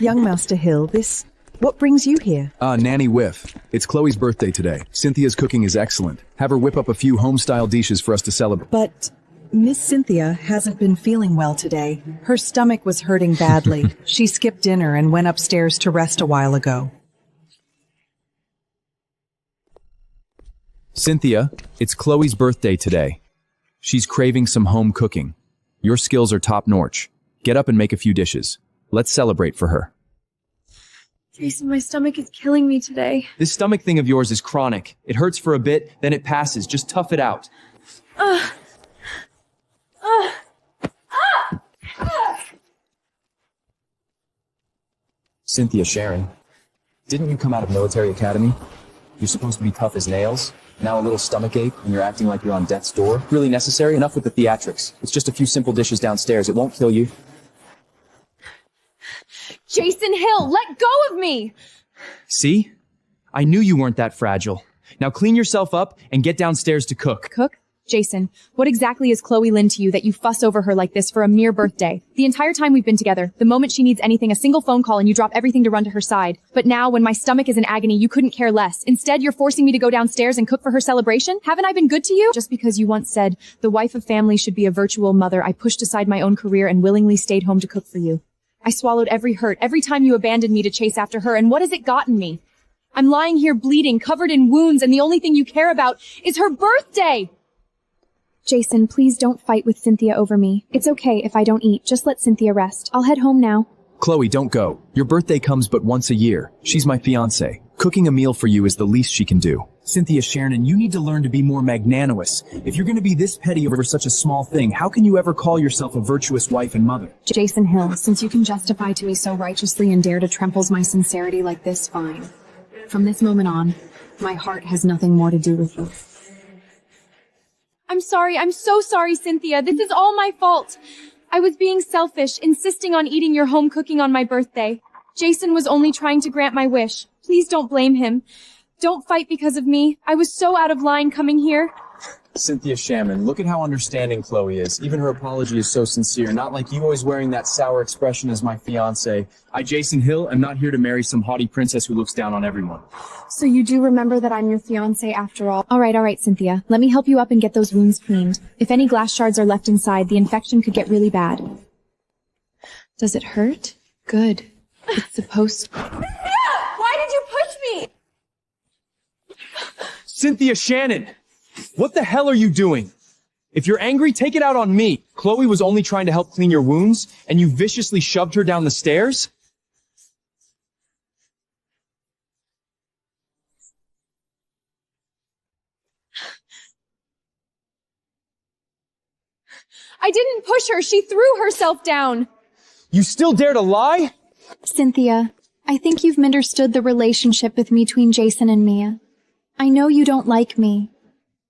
Young Master Hill, what brings you here? Nanny Whiff. It's Chloe's birthday today. Cynthia's cooking is excellent. Have her whip up a few home-style dishes for us to celebrate. But Miss Cynthia hasn't been feeling well today. Her stomach was hurting badly. She skipped dinner and went upstairs to rest a while ago. Cynthia, it's Chloe's birthday today. She's craving some home cooking. Your skills are top-notch. Get up and make a few dishes. Let's celebrate for her. Jason, my stomach is killing me today. This stomach thing of yours is chronic. It hurts for a bit, then it passes. Just tough it out. Cynthia Sharon, didn't you come out of military academy? You're supposed to be tough as nails. Now a little stomach ache and you're acting like you're on death's door. Really necessary? Enough with the theatrics. It's just a few simple dishes downstairs. It won't kill you. Jason Hill, let go of me! See? I knew you weren't that fragile. Now clean yourself up and get downstairs to cook. Cook? Jason, what exactly is Chloe Lynn to you that you fuss over her like this for a mere birthday? The entire time we've been together, the moment she needs anything, a single phone call and you drop everything to run to her side. But now, when my stomach is in agony, you couldn't care less. Instead, you're forcing me to go downstairs and cook for her celebration? Haven't I been good to you? Just because you once said, the wife of family should be a virtual mother, I pushed aside my own career and willingly stayed home to cook for you. I swallowed every hurt, every time you abandoned me to chase after her, and what has it gotten me? I'm lying here bleeding, covered in wounds, and the only thing you care about is her birthday! Jason, please don't fight with Cynthia over me. It's okay if I don't eat. Just let Cynthia rest. I'll head home now. Chloe, don't go. Your birthday comes but once a year. She's my fiancé. Cooking a meal for you is the least she can do. Cynthia Sharon, you need to learn to be more magnanimous. If you're going to be this petty over such a small thing, how can you ever call yourself a virtuous wife and mother? Jason Hill, since you can justify to me so righteously and dare to trample my sincerity like this, fine. From this moment on, my heart has nothing more to do with you. I'm sorry. I'm so sorry, Cynthia. This is all my fault. I was being selfish, insisting on eating your home cooking on my birthday. Jason was only trying to grant my wish. Please don't blame him. Don't fight because of me. I was so out of line coming here. Cynthia Shaman, look at how understanding Chloe is. Even her apology is so sincere, not like you always wearing that sour expression as my fiancé. I, Jason Hill, am not here to marry some haughty princess who looks down on everyone. So you do remember that I'm your fiancé after all. All right, Cynthia. Let me help you up and get those wounds cleaned. If any glass shards are left inside, the infection could get really bad. Does it hurt? Good. It's supposed to. Why did you push me? Cynthia Shannon! What the hell are you doing? If you're angry, take it out on me. Chloe was only trying to help clean your wounds, and you viciously shoved her down the stairs? I didn't push her. She threw herself down. You still dare to lie? Cynthia, I think you've misunderstood the relationship between Jason and Mia. I know you don't like me.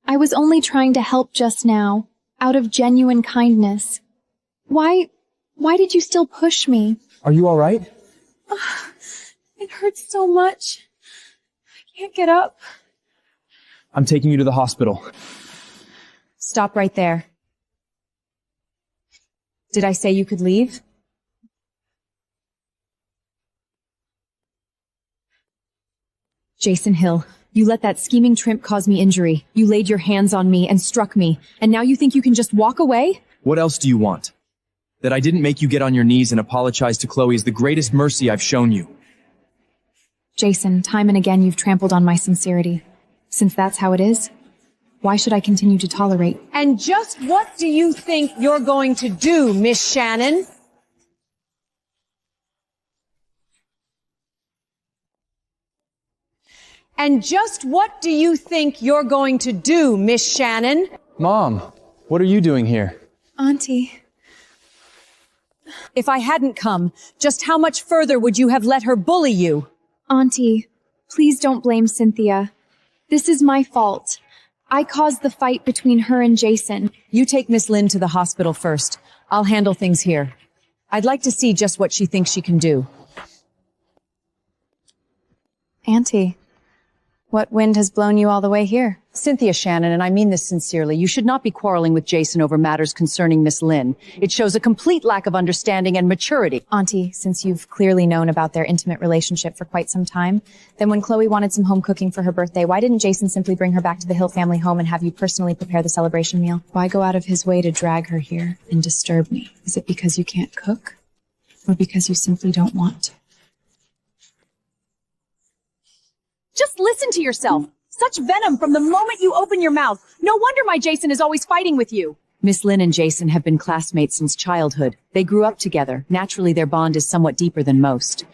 I was only trying to help just now, out of genuine kindness. Why did you still push me? Are you all right? It hurts so much. I can't get up. I'm taking you to the hospital. Stop right there. Did I say you could leave? Jason Hill, you let that scheming trimp cause me injury. You laid your hands on me and struck me, and now you think you can just walk away? What else do you want? That I didn't make you get on your knees and apologize to Chloe is the greatest mercy I've shown you. Jason, time and again you've trampled on my sincerity. Since that's how it is, why should I continue to tolerate? And just what do you think you're going to do, Miss Shannon? And just what do you think you're going to do, Miss Shannon? Mom, what are you doing here? Auntie. If I hadn't come, just how much further would you have let her bully you? Auntie, please don't blame Cynthia. This is my fault. I caused the fight between her and Jason. You take Miss Lynn to the hospital first. I'll handle things here. I'd like to see just what she thinks she can do. Auntie, What wind has blown you all the way here? Cynthia Shannon, and I mean this sincerely, you should not be quarreling with Jason over matters concerning Miss Lynn. It shows a complete lack of understanding and maturity. Auntie, since you've clearly known about their intimate relationship for quite some time, then when Chloe wanted some home cooking for her birthday, why didn't Jason simply bring her back to the Hill family home and have you personally prepare the celebration meal? Why go out of his way to drag her here and disturb me? Is it because you can't cook? Or because you simply don't want to? Just listen to yourself. Such venom from the moment you open your mouth. No wonder my Jason is always fighting with you. Miss Lynn and Jason have been classmates since childhood. They grew up together. Naturally, their bond is somewhat deeper than most.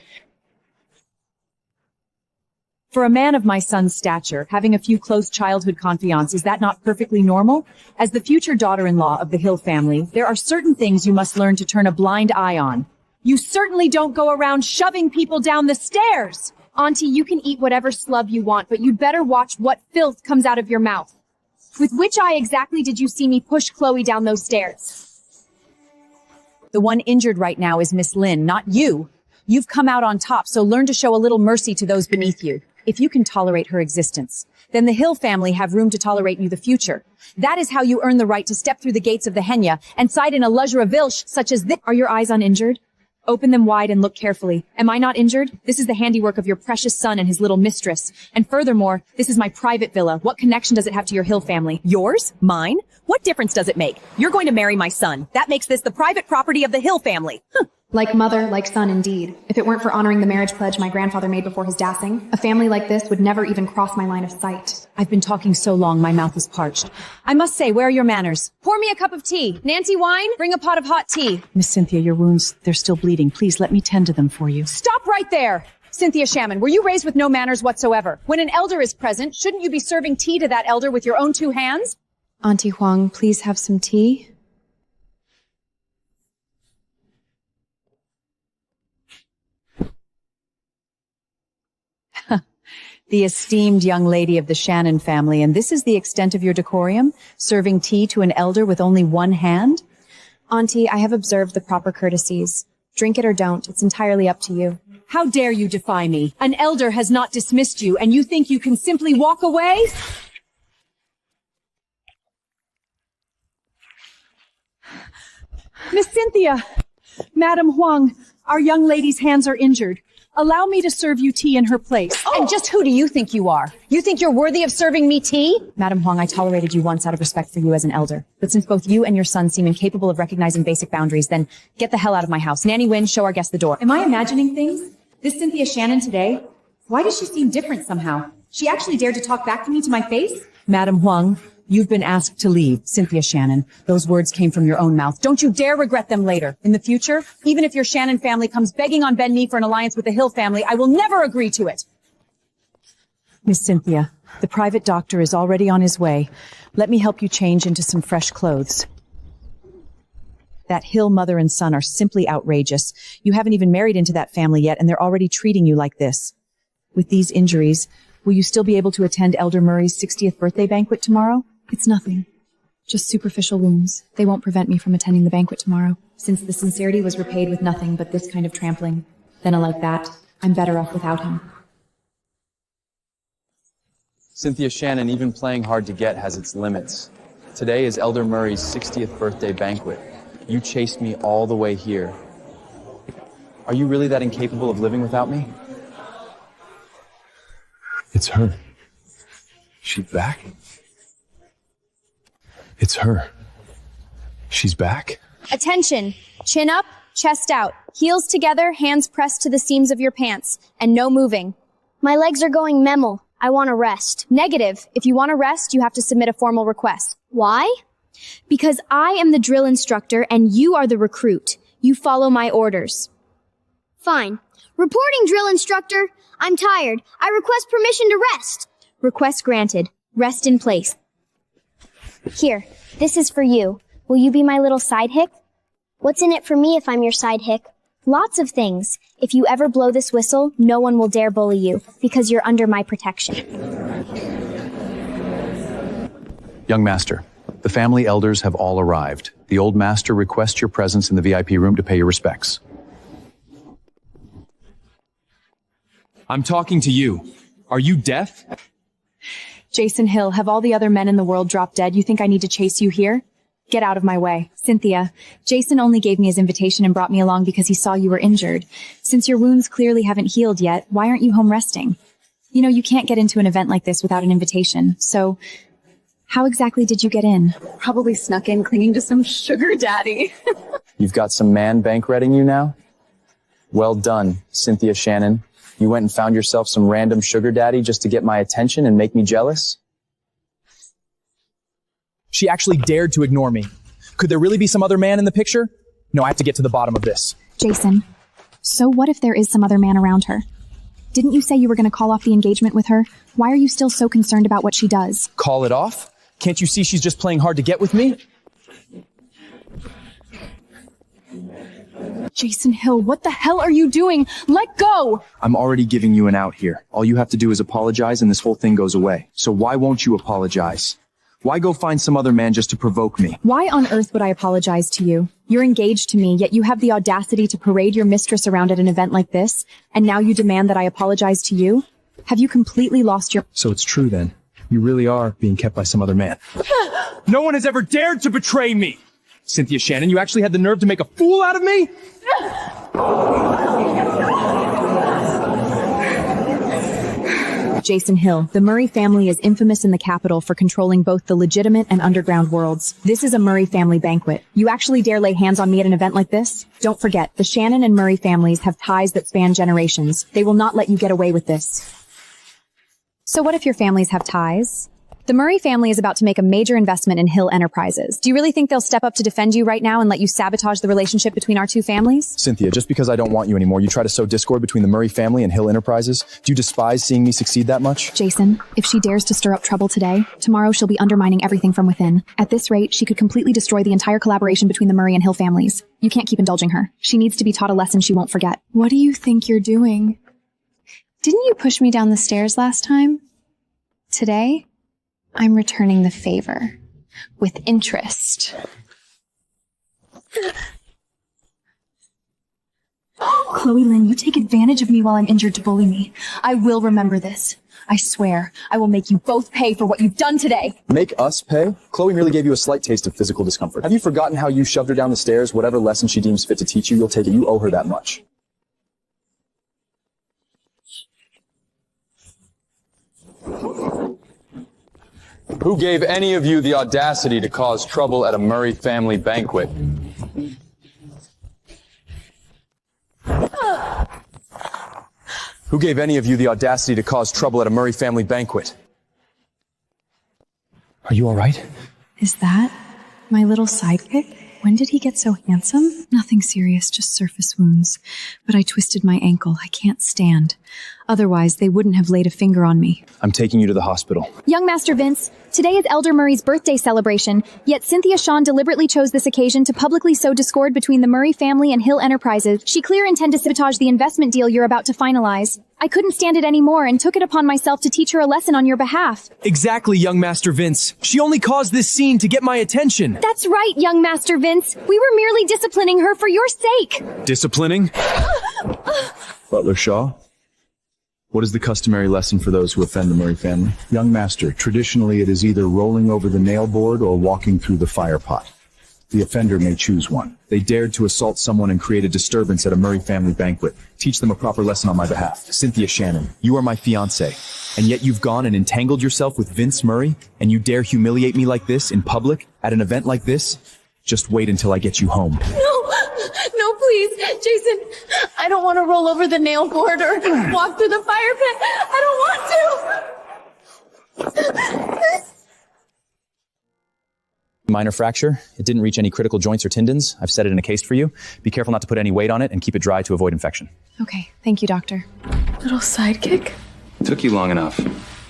For a man of my son's stature, having a few close childhood confidants, is that not perfectly normal? As the future daughter-in-law of the Hill family, there are certain things you must learn to turn a blind eye on. You certainly don't go around shoving people down the stairs. Auntie, you can eat whatever slub you want, but you'd better watch what filth comes out of your mouth. With which eye exactly did you see me push Chloe down those stairs? The one injured right now is Miss Lynn, not you. You've come out on top, so learn to show a little mercy to those beneath you. If you can tolerate her existence, then the Hill family have room to tolerate you the future. That is how you earn the right to step through the gates of the Henya and side in a luxury vilche such as this. Are your eyes uninjured? Open them wide and look carefully. Am I not injured? This is the handiwork of your precious son and his little mistress. And furthermore, this is my private villa. What connection does it have to your Hill family? Yours? Mine? What difference does it make? You're going to marry my son. That makes this the private property of the Hill family. Like mother, like son indeed. If it weren't for honoring the marriage pledge my grandfather made before his dancing, a family like this would never even cross my line of sight. I've been talking so long, my mouth is parched. I must say, where are your manners? Pour me a cup of tea. Nancy wine? Bring a pot of hot tea. Miss Cynthia, your wounds, they're still bleeding. Please let me tend to them for you. Stop right there! Cynthia Shannon, were you raised with no manners whatsoever? When an elder is present, shouldn't you be serving tea to that elder with your own two hands? Auntie Huang, please have some tea. The esteemed young lady of the Shannon family, and this is the extent of your decorum? Serving tea to an elder with only one hand? Auntie, I have observed the proper courtesies. Drink it or don't. It's entirely up to you. How dare you defy me? An elder has not dismissed you, and you think you can simply walk away? Miss Cynthia! Madam Huang, our young lady's hands are injured. Allow me to serve you tea in her place. Oh. And just who do you think you are? You think you're worthy of serving me tea? Madam Huang, I tolerated you once out of respect for you as an elder. But since both you and your son seem incapable of recognizing basic boundaries, then get the hell out of my house. Nanny Wynn, show our guest the door. Am I imagining things? This Cynthia Shannon today? Why does she seem different somehow? She actually dared to talk back to me to my face? Madam Huang, you've been asked to leave. Cynthia Shannon, those words came from your own mouth. Don't you dare regret them later. In the future, even if your Shannon family comes begging on bend knee for an alliance with the Hill family, I will never agree to it. Miss Cynthia, the private doctor is already on his way. Let me help you change into some fresh clothes. That Hill mother and son are simply outrageous. You haven't even married into that family yet, and they're already treating you like this. With these injuries, will you still be able to attend Elder Murray's 60th birthday banquet tomorrow? It's nothing. Just superficial wounds. They won't prevent me from attending the banquet tomorrow. Since the sincerity was repaid with nothing but this kind of trampling, then like that, I'm better off without him. Cynthia Shannon, even playing hard to get has its limits. Today is Elder Murray's 60th birthday banquet. You chased me all the way here. Are you really that incapable of living without me? It's her. She's back? It's her. She's back? Attention! Chin up, chest out, heels together, hands pressed to the seams of your pants, and no moving. My legs are going memel. I want to rest. Negative. If you want to rest, you have to submit a formal request. Why? Because I am the drill instructor and you are the recruit. You follow my orders. Fine. Reporting, drill instructor. I'm tired. I request permission to rest. Request granted. Rest in place. Here, this is for you. Will you be my little sidekick? What's in it for me if I'm your sidekick? Lots of things. If you ever blow this whistle, no one will dare bully you, because you're under my protection. Young master, the family elders have all arrived. The old master requests your presence in the VIP room to pay your respects. I'm talking to you. Are you deaf? Jason Hill, have all the other men in the world dropped dead? You think I need to chase you here? Get out of my way. Cynthia, Jason only gave me his invitation and brought me along because he saw you were injured. Since your wounds clearly haven't healed yet, why aren't you home resting? You know, you can't get into an event like this without an invitation, so how exactly did you get in? Probably snuck in clinging to some sugar daddy. You've got some man banqueting you now? Well done, Cynthia Shannon. You went and found yourself some random sugar daddy just to get my attention and make me jealous? She actually dared to ignore me. Could there really be some other man in the picture? No, I have to get to the bottom of this. Jason, so what if there is some other man around her? Didn't you say you were going to call off the engagement with her? Why are you still so concerned about what she does? Call it off? Can't you see she's just playing hard to get with me? Jason Hill, what the hell are you doing? Let go! I'm already giving you an out here. All you have to do is apologize and this whole thing goes away. So why won't you apologize? Why go find some other man just to provoke me? Why on earth would I apologize to you? You're engaged to me, yet you have the audacity to parade your mistress around at an event like this, and now you demand that I apologize to you? Have you completely lost your— So it's true then. You really are being kept by some other man. No one has ever dared to betray me! Cynthia Shannon, you actually had the nerve to make a fool out of me? Jason Hill, the Murray family is infamous in the capital for controlling both the legitimate and underground worlds. This is a Murray family banquet. You actually dare lay hands on me at an event like this? Don't forget, the Shannon and Murray families have ties that span generations. They will not let you get away with this. So what if your families have ties? The Murray family is about to make a major investment in Hill Enterprises. Do you really think they'll step up to defend you right now and let you sabotage the relationship between our two families? Cynthia, just because I don't want you anymore, you try to sow discord between the Murray family and Hill Enterprises? Do you despise seeing me succeed that much? Jason, if she dares to stir up trouble today, tomorrow she'll be undermining everything from within. At this rate, she could completely destroy the entire collaboration between the Murray and Hill families. You can't keep indulging her. She needs to be taught a lesson she won't forget. What do you think you're doing? Didn't you push me down the stairs last time? Today, I'm returning the favor with interest. Chloe Lynn, you take advantage of me while I'm injured to bully me. I will remember this. I swear, I will make you both pay for what you've done today. Make us pay? Chloe merely gave you a slight taste of physical discomfort. Have you forgotten how you shoved her down the stairs? Whatever lesson she deems fit to teach you, you'll take it. You owe her that much. Who gave any of you the audacity to cause trouble at a Murray family banquet? Who gave any of you the audacity to cause trouble at a Murray family banquet? Are you all right? Is that my little sidekick? When did he get so handsome? Nothing serious, just surface wounds. But I twisted my ankle. I can't stand. Otherwise, they wouldn't have laid a finger on me. I'm taking you to the hospital. Young Master Vince, today is Elder Murray's birthday celebration, yet Cynthia Shawn deliberately chose this occasion to publicly sow discord between the Murray family and Hill Enterprises. She clearly intended to sabotage the investment deal you're about to finalize. I couldn't stand it anymore and took it upon myself to teach her a lesson on your behalf. Exactly, young Master Vince. She only caused this scene to get my attention. That's right, young Master Vince. We were merely disciplining her for your sake. Disciplining? Butler Shaw? What is the customary lesson for those who offend the Murray family? Young master, traditionally it is either rolling over the nail board or walking through the fire pot. The offender may choose one. They dared to assault someone and create a disturbance at a Murray family banquet. Teach them a proper lesson on my behalf. Cynthia Shannon, you are my fiancé, and yet you've gone and entangled yourself with Vince Murray, and you dare humiliate me like this in public at an event like this? Just wait until I get you home. No, please, Jason, I don't want to roll over the nail board or walk through the fire pit. I don't want to. Minor fracture. It didn't reach any critical joints or tendons. I've set it in a case for you. Be careful not to put any weight on it and keep it dry to avoid infection. Okay, thank you, doctor. Little sidekick? Took you long enough.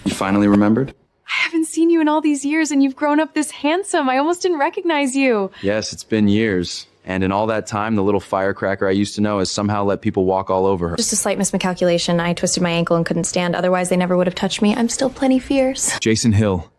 You finally remembered? I haven't seen you in all these years and you've grown up this handsome. I almost didn't recognize you. Yes, it's been years. And in all that time, the little firecracker I used to know has somehow let people walk all over her. Just a slight miscalculation. I twisted my ankle and couldn't stand. Otherwise, they never would have touched me. I'm still plenty fierce. Jason Hill,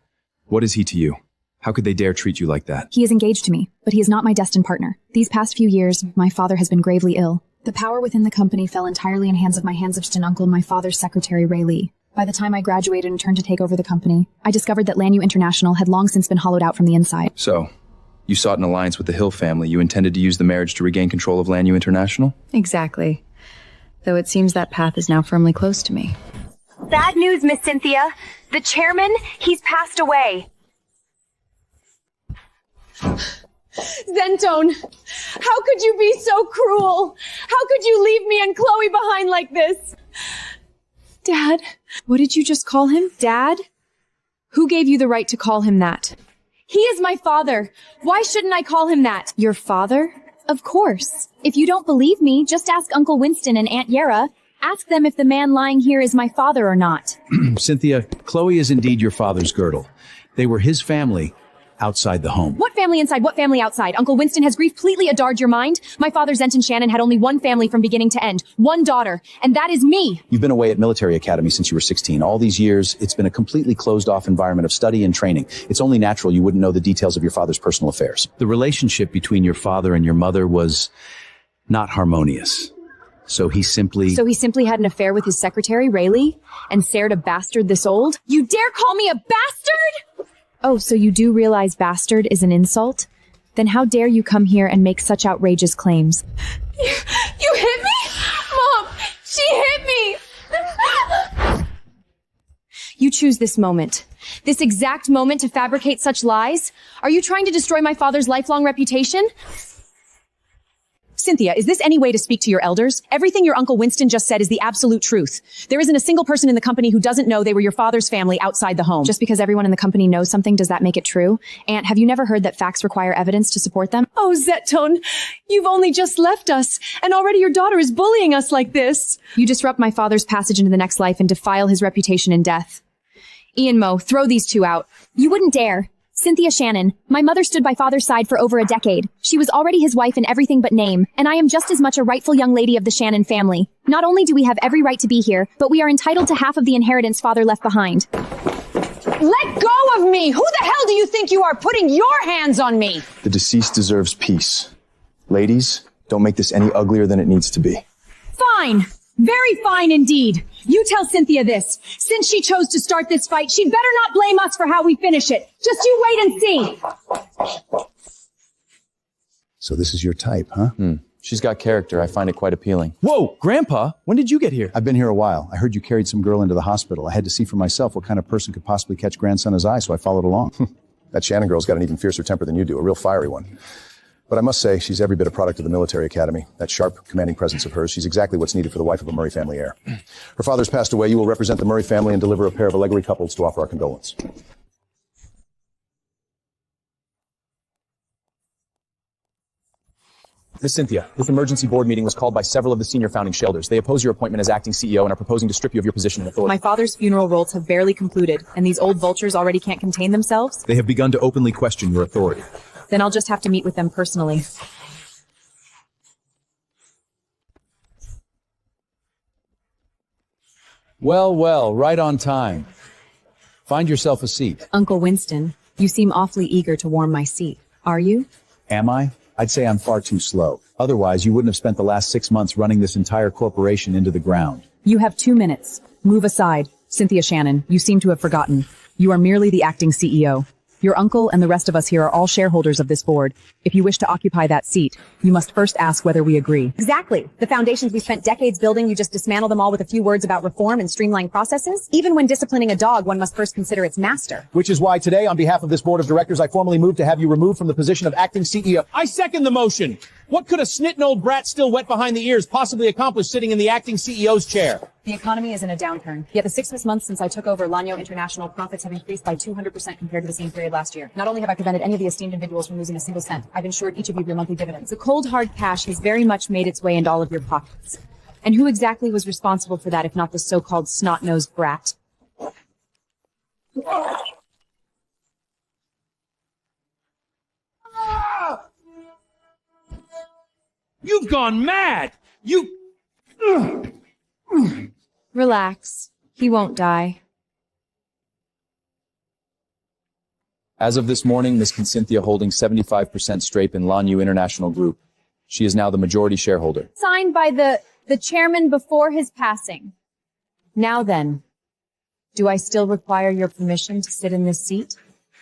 what is he to you? How could they dare treat you like that? He is engaged to me, but he is not my destined partner. These past few years, my father has been gravely ill. The power within the company fell entirely in hands of my handsome uncle, my father's secretary, Ray Lee. By the time I graduated and turned to take over the company, I discovered that Lanyu International had long since been hollowed out from the inside. So, you sought an alliance with the Hill family. You intended to use the marriage to regain control of Lanyu International? Exactly. Though it seems that path is now firmly close to me. Bad news, Miss Cynthia. The chairman, he's passed away. Zentone, how could you be so cruel? How could you leave me and Chloe behind like this? Dad? What did you just call him? Dad? Who gave you the right to call him that? He is my father. Why shouldn't I call him that? Your father? Of course. If you don't believe me, just ask Uncle Winston and Aunt Yera. Ask them if the man lying here is my father or not. Cynthia, Chloe is indeed your father's girdle. They were his family outside the home. What family inside? What family outside? Uncle Winston has grief completely adarred your mind? My father, Zenton Shannon, had only one family from beginning to end. One daughter. And that is me. You've been away at military academy since you were 16. All these years, it's been a completely closed-off environment of study and training. It's only natural you wouldn't know the details of your father's personal affairs. The relationship between your father and your mother was not harmonious. So he simply had an affair with his secretary, Rayleigh, and sared a bastard this old? You dare call me a bastard? Oh, so you do realize bastard is an insult? Then how dare you come here and make such outrageous claims? You hit me? Mom, she hit me! You choose this moment. This exact moment to fabricate such lies? Are you trying to destroy my father's lifelong reputation? Cynthia, is this any way to speak to your elders? Everything your Uncle Winston just said is the absolute truth. There isn't a single person in the company who doesn't know they were your father's family outside the home. Just because everyone in the company knows something, does that make it true? Aunt, have you never heard that facts require evidence to support them? Oh, Zetone, you've only just left us, and already your daughter is bullying us like this. You disrupt my father's passage into the next life and defile his reputation in death. Ian Moe, throw these two out. You wouldn't dare. Cynthia Shannon, my mother stood by father's side for over a decade. She was already his wife in everything but name, and I am just as much a rightful young lady of the Shannon family. Not only do we have every right to be here, but we are entitled to half of the inheritance father left behind. Let go of me! Who the hell do you think you are putting your hands on me? The deceased deserves peace. Ladies, don't make this any uglier than it needs to be. Fine. Very fine indeed. You tell Cynthia this. Since she chose to start this fight, she'd better not blame us for how we finish it. Just you wait and see. So this is your type, huh? She's got character. I find it quite appealing. Whoa, Grandpa, when did you get here? I've been here a while. I heard you carried some girl into the hospital. I had to see for myself what kind of person could possibly catch grandson as I, so I followed along. That Shannon girl's got an even fiercer temper than you do, a real fiery one. But I must say, she's every bit a product of the military academy. That sharp, commanding presence of hers, she's exactly what's needed for the wife of a Murray family heir. Her father's passed away. You will represent the Murray family and deliver a pair of Allegory couples to offer our condolence. Miss Cynthia, this emergency board meeting was called by several of the senior founding shareholders. They oppose your appointment as acting CEO and are proposing to strip you of your position and authority. My father's funeral rites have barely concluded, and these old vultures already can't contain themselves? They have begun to openly question your authority. Then I'll just have to meet with them personally. Well, right on time. Find yourself a seat. Uncle Winston, you seem awfully eager to warm my seat. Are you? Am I? I'd say I'm far too slow. Otherwise, you wouldn't have spent the last 6 months running this entire corporation into the ground. You have 2 minutes. Move aside. Cynthia Shannon, you seem to have forgotten. You are merely the acting CEO. Your uncle and the rest of us here are all shareholders of this board. If you wish to occupy that seat, you must first ask whether we agree. Exactly. The foundations we spent decades building, you just dismantle them all with a few words about reform and streamlined processes? Even when disciplining a dog, one must first consider its master. Which is why today, on behalf of this board of directors, I formally move to have you removed from the position of acting CEO. I second the motion. What could a snitting old brat still wet behind the ears possibly accomplish sitting in the acting CEO's chair? The economy is in a downturn. Yet the 6 months since I took over Lanyo International, profits have increased by 200% compared to the same period last year. Not only have I prevented any of the esteemed individuals from losing a single cent, I've ensured each of you your monthly dividends. The cold, hard cash has very much made its way into all of your pockets. And who exactly was responsible for that if not the so-called snot-nosed brat? You've gone mad! Relax. He won't die. As of this morning, Miss Cynthia holding 75% stake in Lanyu International Group. She is now the majority shareholder. Signed by the chairman before his passing. Now then, Do I still require your permission to sit in this seat?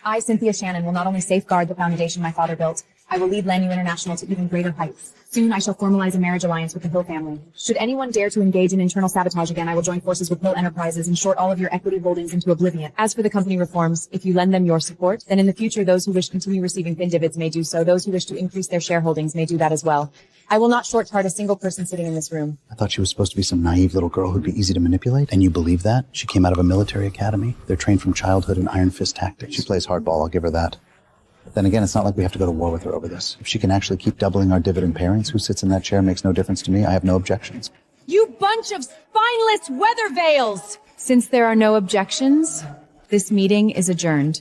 I, Cynthia Shannon, will not only safeguard the foundation my father built, I will lead Lanyu International to even greater heights. Soon I shall formalize a marriage alliance with the Hill family. Should anyone dare to engage in internal sabotage again, I will join forces with Hill Enterprises and short all of your equity holdings into oblivion. As for the company reforms, if you lend them your support, then in the future those who wish to continue receiving fin dividends may do so. Those who wish to increase their shareholdings may do that as well. I will not short-chart a single person sitting in this room. I thought she was supposed to be some naive little girl who'd be easy to manipulate. And you believe that? She came out of a military academy. They're trained from childhood in iron fist tactics. She plays hardball, I'll give her that. Then again, it's not like we have to go to war with her over this. If she can actually keep doubling our dividend pairings, who sits in that chair makes no difference to me. I have no objections. You bunch of spineless weather veils! Since there are no objections, this meeting is adjourned.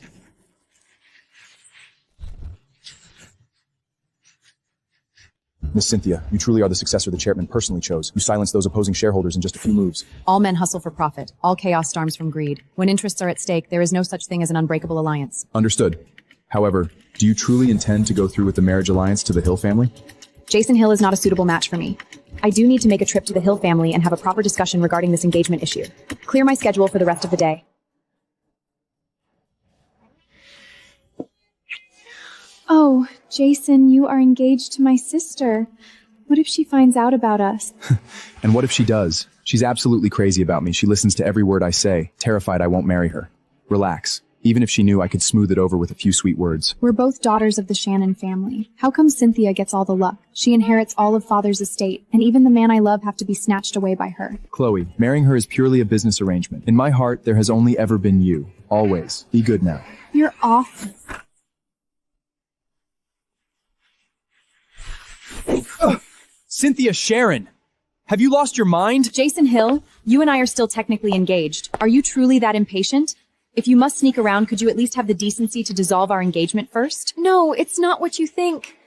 Miss Cynthia, you truly are the successor the chairman personally chose. You silenced those opposing shareholders in just a few moves. All men hustle for profit. All chaos storms from greed. When interests are at stake, there is no such thing as an unbreakable alliance. Understood. However, do you truly intend to go through with the marriage alliance to the Hill family? Jason Hill is not a suitable match for me. I do need to make a trip to the Hill family and have a proper discussion regarding this engagement issue. Clear my schedule for the rest of the day. Oh, Jason, you are engaged to my sister. What if she finds out about us? And what if she does? She's absolutely crazy about me. She listens to every word I say, terrified I won't marry her. Relax. Even if she knew, I could smooth it over with a few sweet words. We're both daughters of the Shannon family. How come Cynthia gets all the luck? She inherits all of Father's estate, and even the man I love have to be snatched away by her. Chloe, marrying her is purely a business arrangement. In my heart, there has only ever been you. Always. Be good now. You're awful. Cynthia Sharon! Have you lost your mind? Jason Hill, you and I are still technically engaged. Are you truly that impatient? If you must sneak around, could you at least have the decency to dissolve our engagement first? No, it's not what you think.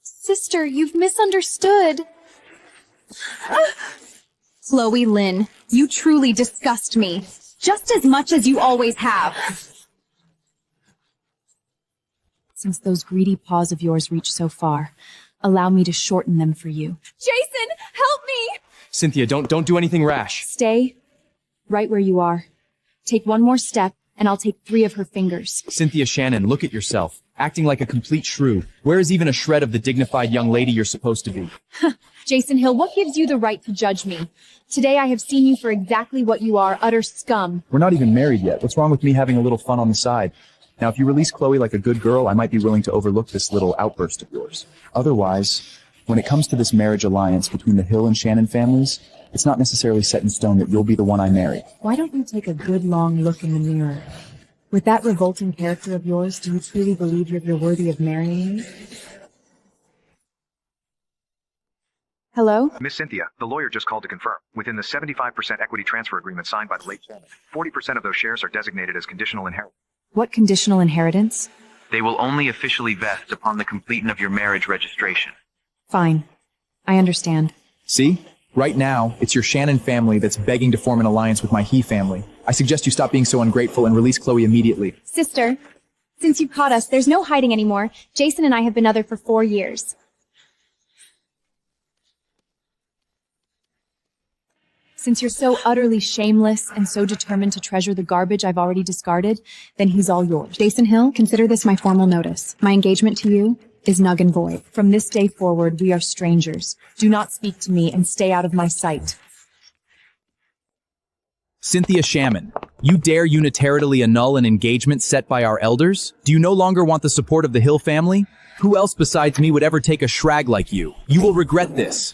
Sister, you've misunderstood. Chloe Lynn, you truly disgust me. Just as much as you always have. Since those greedy paws of yours reach so far, allow me to shorten them for you. Jason, help me! Cynthia, don't do anything rash. Stay right where you are. Take one more step, and I'll take 3 of her fingers. Cynthia Shannon, look at yourself. Acting like a complete shrew. Where is even a shred of the dignified young lady you're supposed to be? Jason Hill, what gives you the right to judge me? Today I have seen you for exactly what you are, utter scum. We're not even married yet. What's wrong with me having a little fun on the side? Now, if you release Chloe like a good girl, I might be willing to overlook this little outburst of yours. Otherwise, when it comes to this marriage alliance between the Hill and Shannon families, it's not necessarily set in stone that you'll be the one I marry. Why don't you take a good long look in the mirror? With that revolting character of yours, do you truly believe you're worthy of marrying me? Hello? Miss Cynthia, the lawyer just called to confirm. Within the 75% equity transfer agreement signed by the late Shannon, 40% of those shares are designated as conditional inheritance. What conditional inheritance? They will only officially vest upon the completion of your marriage registration. Fine. I understand. See? Right now, it's your Shannon family that's begging to form an alliance with my He family. I suggest you stop being so ungrateful and release Chloe immediately. Sister, since you caught us, there's no hiding anymore. Jason and I have been other for 4 years. Since you're so utterly shameless and so determined to treasure the garbage I've already discarded, then he's all yours. Jason Hill, consider this my formal notice. My engagement to you is nugg and void. From this day forward, we are strangers. Do not speak to me and stay out of my sight. Cynthia Shannon, you dare unilaterally annul an engagement set by our elders? Do you no longer want the support of the Hill family? Who else besides me would ever take a shrag like you? You will regret this.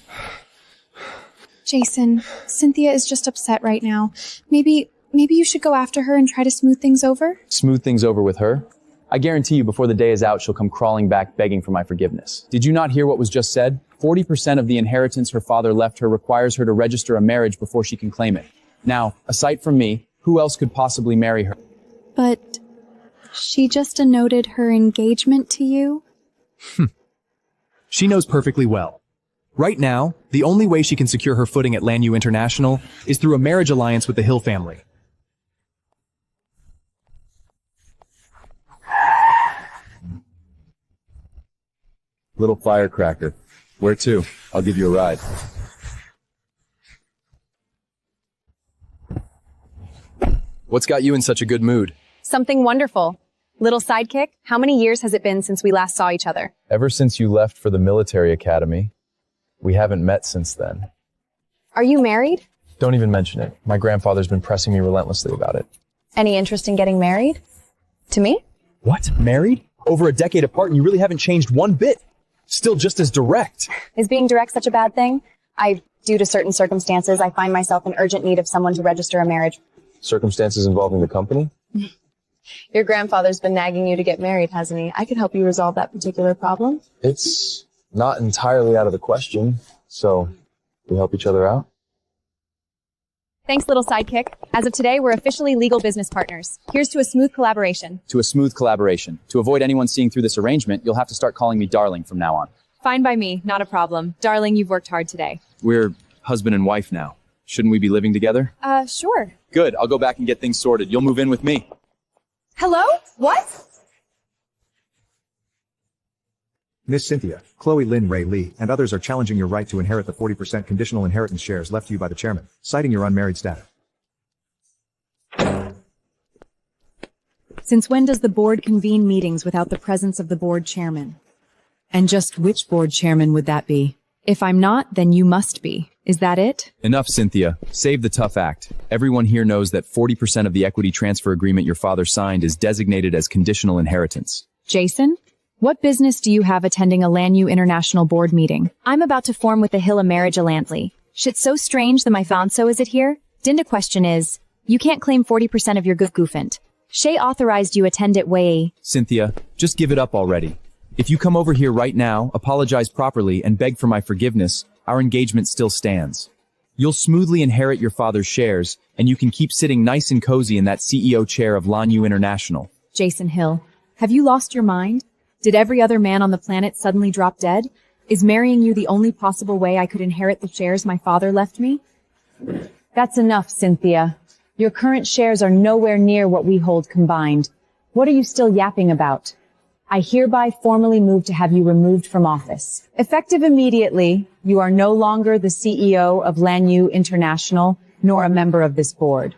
Jason, Cynthia is just upset right now. Maybe you should go after her and try to smooth things over? Smooth things over with her? I guarantee you before the day is out, she'll come crawling back begging for my forgiveness. Did you not hear what was just said? 40% of the inheritance her father left her requires her to register a marriage before she can claim it. Now, aside from me, who else could possibly marry her? But she just denoted her engagement to you? She knows perfectly well. Right now, the only way she can secure her footing at Lanyu International is through a marriage alliance with the Hill family. Little firecracker. Where to? I'll give you a ride. What's got you in such a good mood? Something wonderful. Little sidekick, how many years has it been since we last saw each other? Ever since you left for the military academy. We haven't met since then. Are you married? Don't even mention it. My grandfather's been pressing me relentlessly about it. Any interest in getting married? To me? What? Married? Over a decade apart and you really haven't changed one bit. Still just as direct. Is being direct such a bad thing? Due to certain circumstances, I find myself in urgent need of someone to register a marriage. Circumstances involving the company? Your grandfather's been nagging you to get married, hasn't he? I could help you resolve that particular problem. It's not entirely out of the question, so we help each other out. Thanks, little sidekick. As of today, we're officially legal business partners. Here's to a smooth collaboration. To a smooth collaboration. To avoid anyone seeing through this arrangement, you'll have to start calling me darling from now on. Fine by me, not a problem. Darling, you've worked hard today. We're husband and wife now. Shouldn't we be living together? Sure. Good, I'll go back and get things sorted. You'll move in with me. Hello? What? Miss Cynthia, Chloe Lynn Ray Lee, and others are challenging your right to inherit the 40% conditional inheritance shares left to you by the chairman, citing your unmarried status. Since when does the board convene meetings without the presence of the board chairman? And just which board chairman would that be? If I'm not, then you must be. Is that it? Enough, Cynthia. Save the tough act. Everyone here knows that 40% of the equity transfer agreement your father signed is designated as conditional inheritance. Jason? What business do you have attending a LANU International Board meeting? I'm about to form with the Hill a marriage alantly. Shit's so strange that my fiancé is it here? Dinda question is, you can't claim 40% of your good goofant. Shay authorized you attend it way. Cynthia, just give it up already. If you come over here right now, apologize properly, and beg for my forgiveness, our engagement still stands. You'll smoothly inherit your father's shares, and you can keep sitting nice and cozy in that CEO chair of LANU International. Jason Hill, have you lost your mind? Did every other man on the planet suddenly drop dead? Is marrying you the only possible way I could inherit the shares my father left me? That's enough, Cynthia. Your current shares are nowhere near what we hold combined. What are you still yapping about? I hereby formally move to have you removed from office. Effective immediately, you are no longer the CEO of LANU International, nor a member of this board.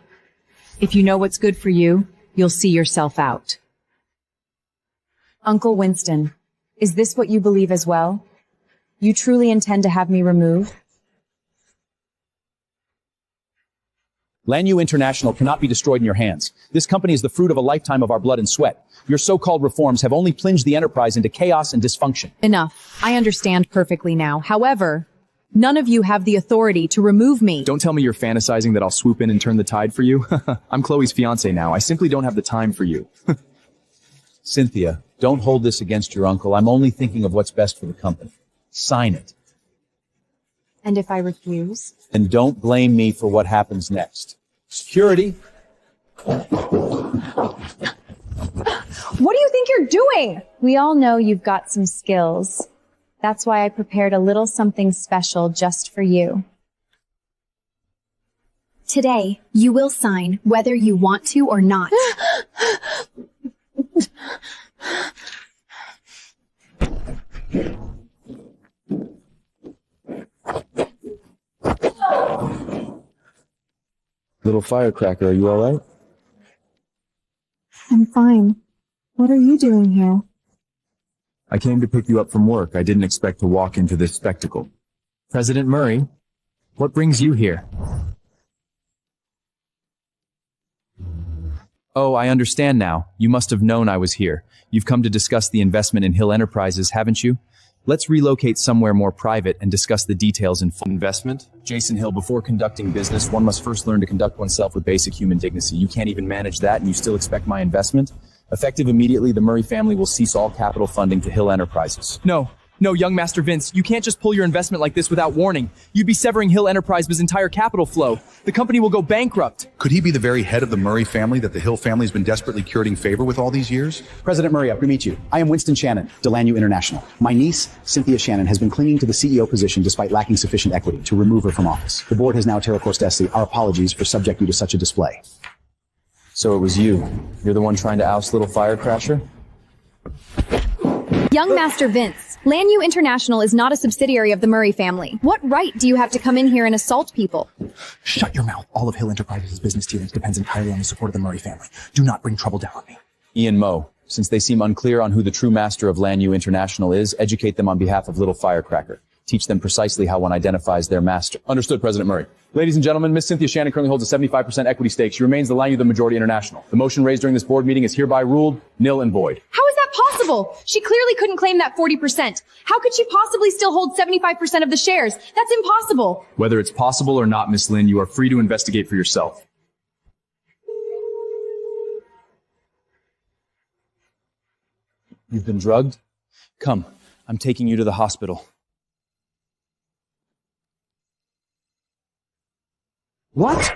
If you know what's good for you, you'll see yourself out. Uncle Winston, is this what you believe as well? You truly intend to have me removed? LANU International cannot be destroyed in your hands. This company is the fruit of a lifetime of our blood and sweat. Your so-called reforms have only plunged the enterprise into chaos and dysfunction. Enough. I understand perfectly now. However, none of you have the authority to remove me. Don't tell me you're fantasizing that I'll swoop in and turn the tide for you. I'm Chloe's fiancé now. I simply don't have the time for you. Cynthia, don't hold this against your uncle. I'm only thinking of what's best for the company. Sign it. And if I refuse? And don't blame me for what happens next. Security. What do you think you're doing? We all know you've got some skills. That's why I prepared a little something special just for you. Today, you will sign whether you want to or not. Little firecracker, are you all right? I'm fine. What are you doing here? I came to pick you up from work. I didn't expect to walk into this spectacle. President Murray, what brings you here? Oh, I understand now. You must have known I was here. You've come to discuss the investment in Hill Enterprises, haven't you? Let's relocate somewhere more private and discuss the details in full. Investment? Jason Hill, before conducting business, one must first learn to conduct oneself with basic human dignity. You can't even manage that and you still expect my investment? Effective immediately, the Murray family will cease all capital funding to Hill Enterprises. No, young Master Vince, you can't just pull your investment like this without warning. You'd be severing Hill Enterprises' entire capital flow. The company will go bankrupt. Could he be the very head of the Murray family that the Hill family's been desperately curating favor with all these years? President Murray, up to meet you. I am Winston Shannon, DeLanue International. My niece, Cynthia Shannon, has been clinging to the CEO position despite lacking sufficient equity to remove her from office. The board has now terra cordesti our apologies for subjecting you to such a display. So it was you. You're the one trying to oust little Firecrasher? Young Master Vince, Lanyu International is not a subsidiary of the Murray family. What right do you have to come in here and assault people? Shut your mouth. All of Hill Enterprises' business dealings depends entirely on the support of the Murray family. Do not bring trouble down on me. Ian Moe, since they seem unclear on who the true master of Lanyu International is, educate them on behalf of Little Firecracker. Teach them precisely how one identifies their master. Understood, President Murray. Ladies and gentlemen, Miss Cynthia Shannon currently holds a 75% equity stake. She remains the Lanyu the Majority International. The motion raised during this board meeting is hereby ruled nil and void. How is that possible? She clearly couldn't claim that 40%. How could she possibly still hold 75% of the shares? That's impossible. Whether it's possible or not, Miss Lin, you are free to investigate for yourself. You've been drugged? Come, I'm taking you to the hospital. What?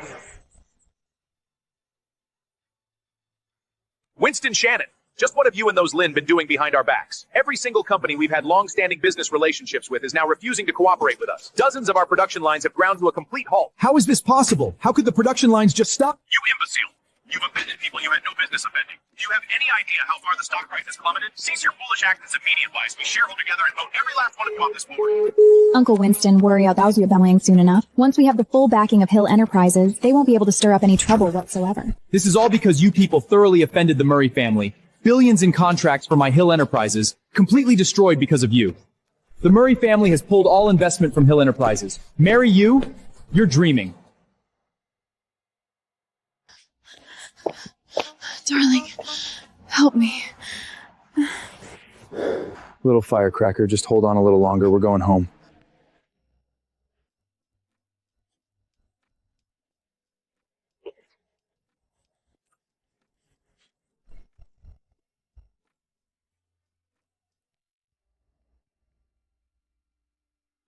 Winston Shannon, just what have you and those Lin been doing behind our backs? Every single company we've had long-standing business relationships with is now refusing to cooperate with us. Dozens of our production lines have ground to a complete halt. How is this possible? How could the production lines just stop? You imbecile! You've offended people you had no business offending. Do you have any idea how far the stock price has plummeted? Cease your foolish actions immediately. We shareholder together and vote every last one of you on this board. Uncle Winston, worry about you bellowing soon enough. Once we have the full backing of Hill Enterprises, they won't be able to stir up any trouble whatsoever. This is all because you people thoroughly offended the Murray family. Billions in contracts for my Hill Enterprises, completely destroyed because of you. The Murray family has pulled all investment from Hill Enterprises. Marry you? You're dreaming. Darling, help me. Little Firecracker, just hold on a little longer. We're going home.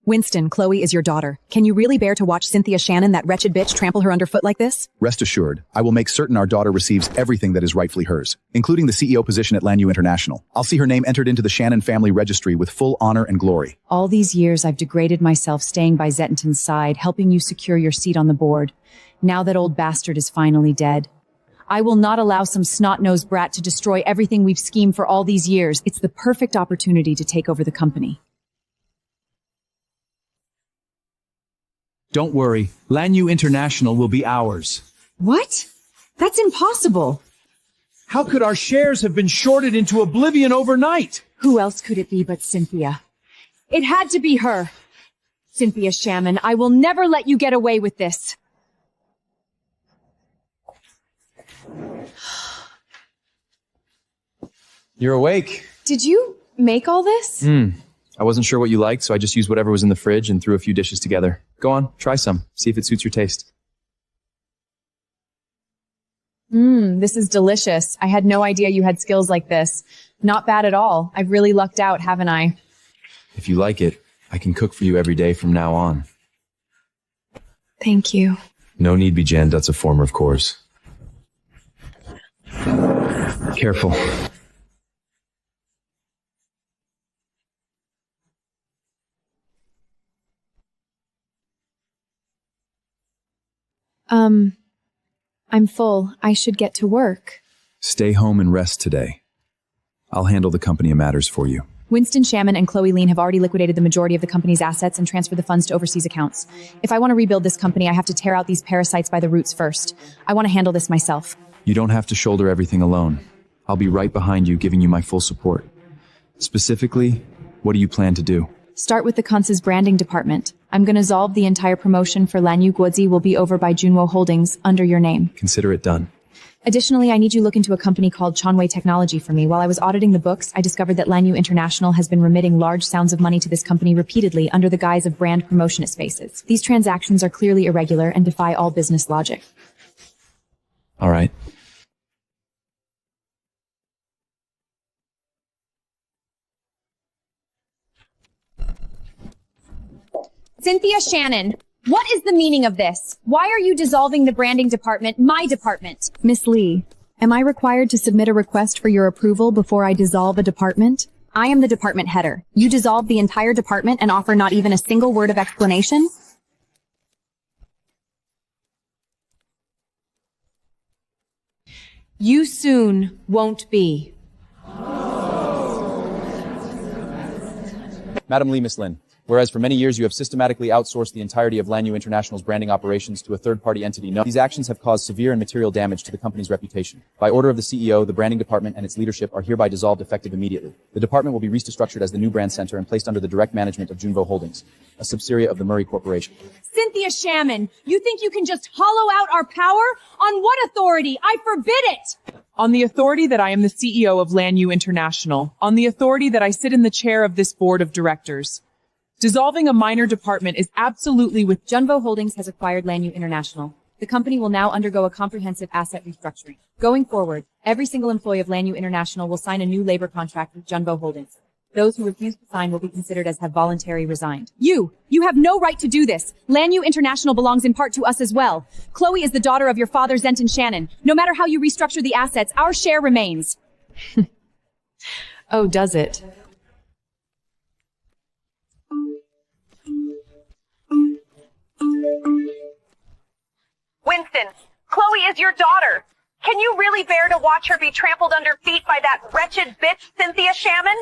Winston, Chloe is your daughter. Can you really bear to watch Cynthia Shannon, that wretched bitch, trample her underfoot like this? Rest assured, I will make certain our daughter receives everything that is rightfully hers, including the CEO position at Lanyu International. I'll see her name entered into the Shannon family registry with full honor and glory. All these years, I've degraded myself staying by Zettenton's side, helping you secure your seat on the board. Now that old bastard is finally dead. I will not allow some snot-nosed brat to destroy everything we've schemed for all these years. It's the perfect opportunity to take over the company. Don't worry, Lanyu International will be ours. What? That's impossible. How could our shares have been shorted into oblivion overnight? Who else could it be but Cynthia? It had to be her. Cynthia Shannon, I will never let you get away with this. You're awake. Did you make all this? I wasn't sure what you liked, so I just used whatever was in the fridge and threw a few dishes together. Go on, try some. See if it suits your taste. This is delicious. I had no idea you had skills like this. Not bad at all. I've really lucked out, haven't I? If you like it, I can cook for you every day from now on. Thank you. No need be, Jan. That's a former, of course. Careful. I'm full. I should get to work. Stay home and rest today. I'll handle the company matters for you. Winston Shannon and Chloe Lean have already liquidated the majority of the company's assets and transferred the funds to overseas accounts. If I want to rebuild this company, I have to tear out these parasites by the roots first. I want to handle this myself. You don't have to shoulder everything alone. I'll be right behind you, giving you my full support. Specifically, what do you plan to do? Start with the Kunz's branding department. I'm going to solve the entire promotion for Lanyu Guozi will be over by Junwo Holdings under your name. Consider it done. Additionally, I need you look into a company called Chanwei Technology for me. While I was auditing the books, I discovered that Lanyu International has been remitting large sums of money to this company repeatedly under the guise of brand promotion at spaces. These transactions are clearly irregular and defy all business logic. All right. Cynthia Shannon, what is the meaning of this? Why are you dissolving the branding department, my department? Miss Lee, am I required to submit a request for your approval before I dissolve a department? I am the department header. You dissolve the entire department and offer not even a single word of explanation? You soon won't be. Madam Lee, Miss Lin. Whereas for many years you have systematically outsourced the entirety of Lanyu International's branding operations to a third-party entity. These actions have caused severe and material damage to the company's reputation. By order of the CEO, the branding department and its leadership are hereby dissolved effective immediately. The department will be restructured as the new brand center and placed under the direct management of Junvo Holdings, a subsidiary of the Murray Corporation. Cynthia Shamon, you think you can just hollow out our power? On what authority? I forbid it! On the authority that I am the CEO of Lanyu International. On the authority that I sit in the chair of this board of directors. Dissolving a minor department is absolutely with... Junvo Holdings has acquired Lanyu International. The company will now undergo a comprehensive asset restructuring. Going forward, every single employee of Lanyu International will sign a new labor contract with Junvo Holdings. Those who refuse to sign will be considered as have voluntarily resigned. You have no right to do this. Lanyu International belongs in part to us as well. Chloe is the daughter of your father, Zenton Shannon. No matter how you restructure the assets, our share remains. Oh, does it? Winston, Chloe is your daughter. Can you really bear to watch her be trampled under feet by that wretched bitch, Cynthia Shamon?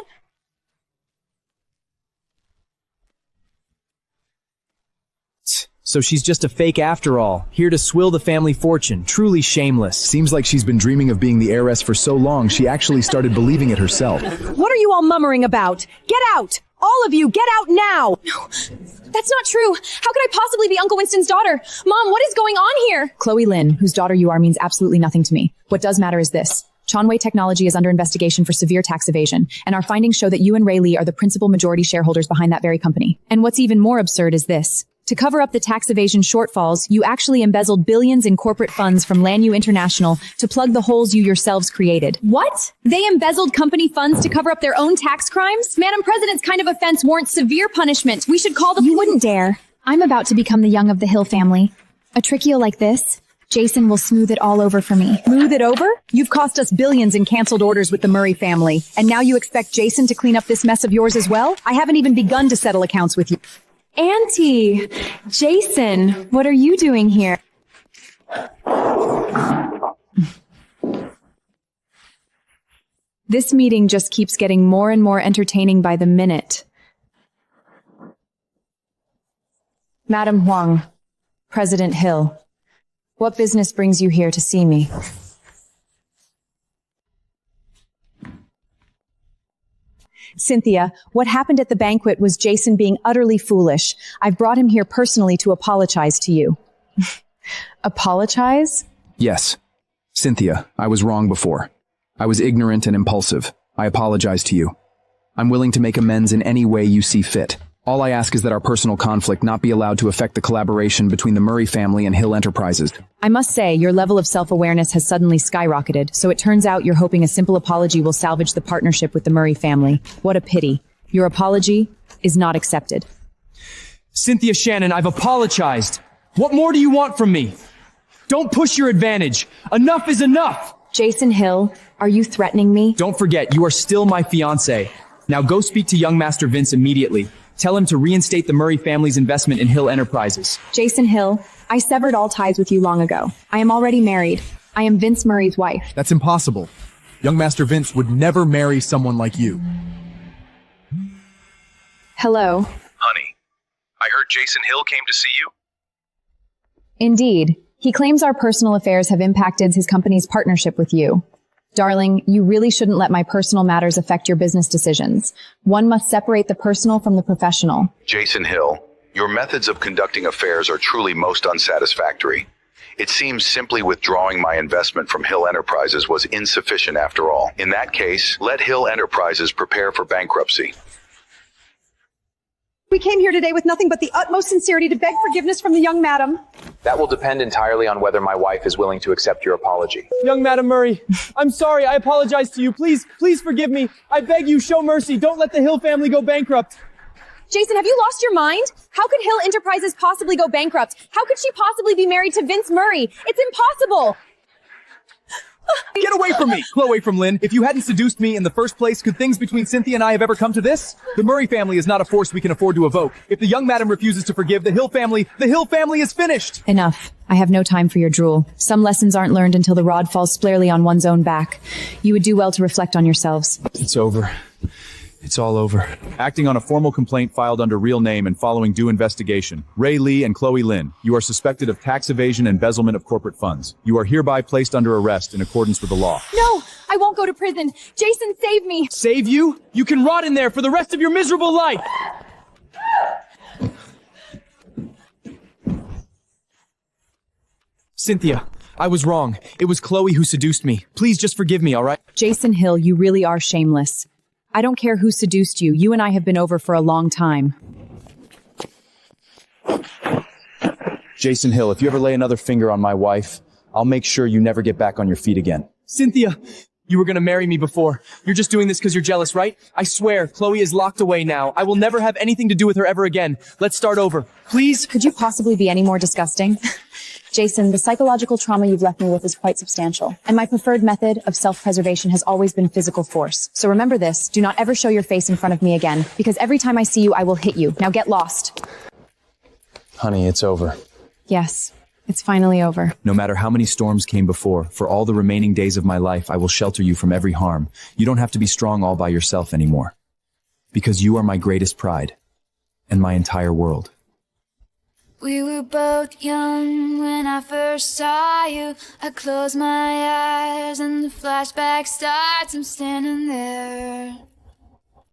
So she's just a fake after all, here to swill the family fortune, truly shameless. Seems like she's been dreaming of being the heiress for so long, she actually started believing it herself. What are you all mummering about? Get out! All of you, get out now! No, that's not true. How could I possibly be Uncle Winston's daughter? Mom, what is going on here? Chloe Lin, whose daughter you are, means absolutely nothing to me. What does matter is this. Chanwei Technology is under investigation for severe tax evasion, and our findings show that you and Ray Lee are the principal majority shareholders behind that very company. And what's even more absurd is this. To cover up the tax evasion shortfalls, you actually embezzled billions in corporate funds from Lanyu International to plug the holes you yourselves created. What? They embezzled company funds to cover up their own tax crimes? Madam President's kind of offense warrants severe punishment. We should call the... You wouldn't dare. I'm about to become the young of the Hill family. A trickio like this, Jason will smooth it all over for me. Smooth it over? You've cost us billions in canceled orders with the Murray family, and now you expect Jason to clean up this mess of yours as well? I haven't even begun to settle accounts with you. Auntie! Jason, what are you doing here? This meeting just keeps getting more and more entertaining by the minute. Madam Huang, President Hill, what business brings you here to see me? Cynthia, what happened at the banquet was Jason being utterly foolish. I've brought him here personally to apologize to you. Apologize? Yes. Cynthia, I was wrong before. I was ignorant and impulsive. I apologize to you. I'm willing to make amends in any way you see fit. All I ask is that our personal conflict not be allowed to affect the collaboration between the Murray family and Hill Enterprises. I must say, your level of self-awareness has suddenly skyrocketed, so it turns out you're hoping a simple apology will salvage the partnership with the Murray family. What a pity. Your apology is not accepted. Cynthia Shannon, I've apologized. What more do you want from me? Don't push your advantage. Enough is enough. Jason Hill, are you threatening me? Don't forget, you are still my fiancé. Now go speak to young Master Vince immediately. Tell him to reinstate the Murray family's investment in Hill Enterprises. Jason Hill, I severed all ties with you long ago. I am already married. I am Vince Murray's wife. That's impossible. Young Master Vince would never marry someone like you. Hello. Honey, I heard Jason Hill came to see you. Indeed. He claims our personal affairs have impacted his company's partnership with you. Darling, you really shouldn't let my personal matters affect your business decisions. One must separate the personal from the professional. Jason Hill, your methods of conducting affairs are truly most unsatisfactory. It seems simply withdrawing my investment from Hill Enterprises was insufficient after all. In that case, let Hill Enterprises prepare for bankruptcy. We came here today with nothing but the utmost sincerity to beg forgiveness from the young madam. That will depend entirely on whether my wife is willing to accept your apology. Young Madam Murray, I'm sorry. I apologize to you. Please forgive me. I beg you, show mercy. Don't let the Hill family go bankrupt. Jason, have you lost your mind? How could Hill Enterprises possibly go bankrupt? How could she possibly be married to Vince Murray? It's impossible. Get away from me! Chloe from Lynn, if you hadn't seduced me in the first place, could things between Cynthia and I have ever come to this? The Murray family is not a force we can afford to evoke. If the young madam refuses to forgive the Hill family is finished! Enough. I have no time for your drool. Some lessons aren't learned until the rod falls squarely on one's own back. You would do well to reflect on yourselves. It's over. It's all over. Acting on a formal complaint filed under real name and following due investigation, Ray Lee and Chloe Lynn, you are suspected of tax evasion and embezzlement of corporate funds. You are hereby placed under arrest in accordance with the law. No, I won't go to prison. Jason, save me. Save you? You can rot in there for the rest of your miserable life! Cynthia, I was wrong. It was Chloe who seduced me. Please just forgive me, all right? Jason Hill, you really are shameless. I don't care who seduced you. You and I have been over for a long time. Jason Hill, if you ever lay another finger on my wife, I'll make sure you never get back on your feet again. Cynthia, you were gonna marry me before. You're just doing this because you're jealous, right? I swear, Chloe is locked away now. I will never have anything to do with her ever again. Let's start over. Please? Could you possibly be any more disgusting? Jason, the psychological trauma you've left me with is quite substantial, and my preferred method of self-preservation has always been physical force. So remember this, do not ever show your face in front of me again, because every time I see you, I will hit you. Now get lost. Honey, it's over. Yes, it's finally over. No matter how many storms came before, for all the remaining days of my life, I will shelter you from every harm. You don't have to be strong all by yourself anymore. Because you are my greatest pride, and my entire world. We were both young when I first saw you. I close my eyes and the flashback starts. I'm standing there.